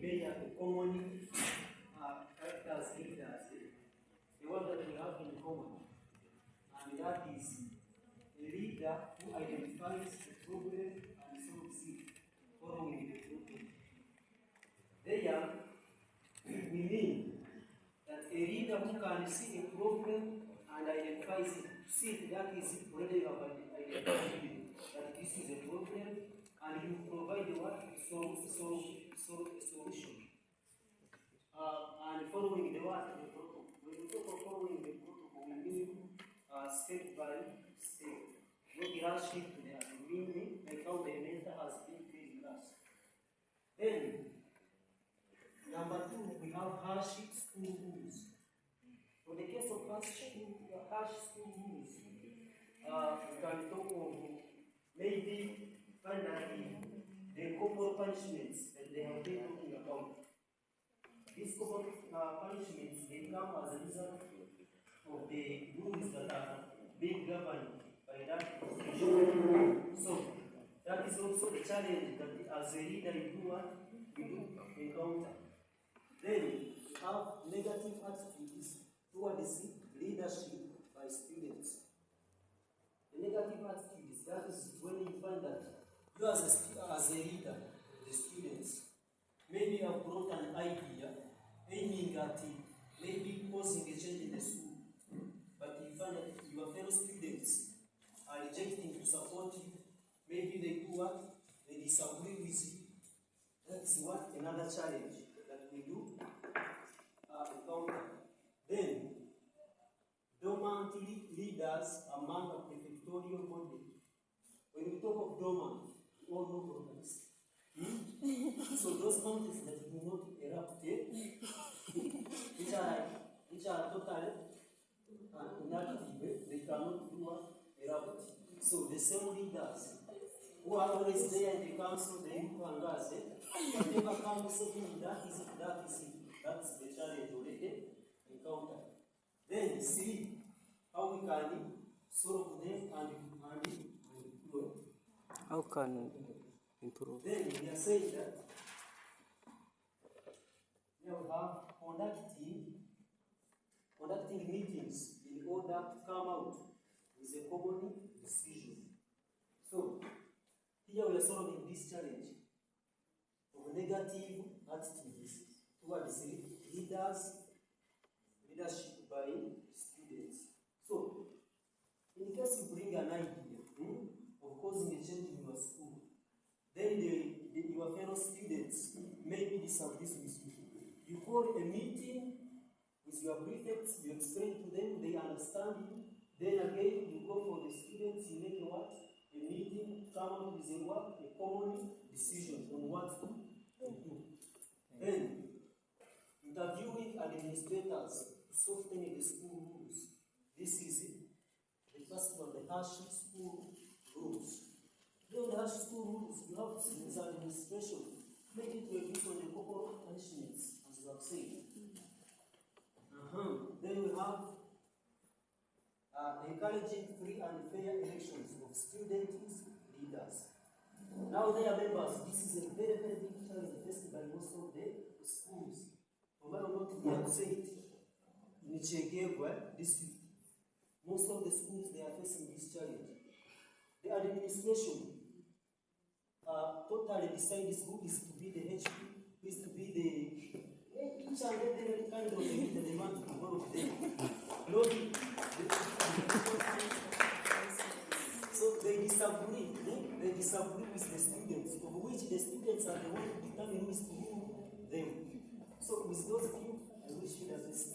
may have a common characters leaders, the one that we have in common, and that is a leader who identifies the problem and solves it following the problem. There, we mean that a leader who can see a problem and identifies it, see that is already have identified that this is a problem, and he will provide the what solution. And following the what the protocol. When we talk of following the protocol, we mean step by step. Not rush into the meaning like how the mentor has been very rushed. Then number 2, we have harsh school rules. For the case of harsh school rules, we can talk of maybe finally the corporal punishments that they have been talking about. These corporal punishments, they come as a result of the rules that are being governed by that institution. So that is also a challenge that as a leader you do encounter. Then we have negative attitudes towards leadership by students. The negative attitudes, that is when you find that you as a leader, the students, maybe have brought an idea aiming at maybe causing a change in the school, but you find that your fellow students are rejecting to support you. Maybe they do what? They disagree with you. That's what another challenge that we do encounter. Then, dormant leaders among a prefectorial body. When we talk of dormant, we all know problems. So those mountains that do not erupt, which are totally inactive, they cannot do what? Erupt. So the same leaders who are always there in the council, the Yukangas, whatever comes in, that is it. That's the challenge already encountered. Then see how we can solve them and improve. How can improve? Then we are saying that we have conducting meetings in order to come out with a common decision. So here we are solving this challenge of negative attitudes towards leadership by students. So, in case you bring an idea of causing a change in your school, then your fellow students maybe disagree with you. You call a meeting with your prefects, you explain to them, they understand you. Then again, you go for the students, you make a meeting, come up with a common decision on what to do. Then, interviewing administrators to soften the school rules. This is the first one, the harsh school rules. Then the harsh school rules, you have to see this administration, make it reduce on the corporal punishments, as you have said. Then we have encouraging free and fair elections of student leaders. Now, their members, this is a very, very big challenge faced by most of the schools. No matter what we have said, in Chegegwa district, most of the schools they are facing this challenge. The administration totally decides who is to be the HP, who is to be the each and every kind of leader they want to involve them. So they disagree with the students, of which the students are the ones who determine who is to rule them. So with those few, I wish you the best.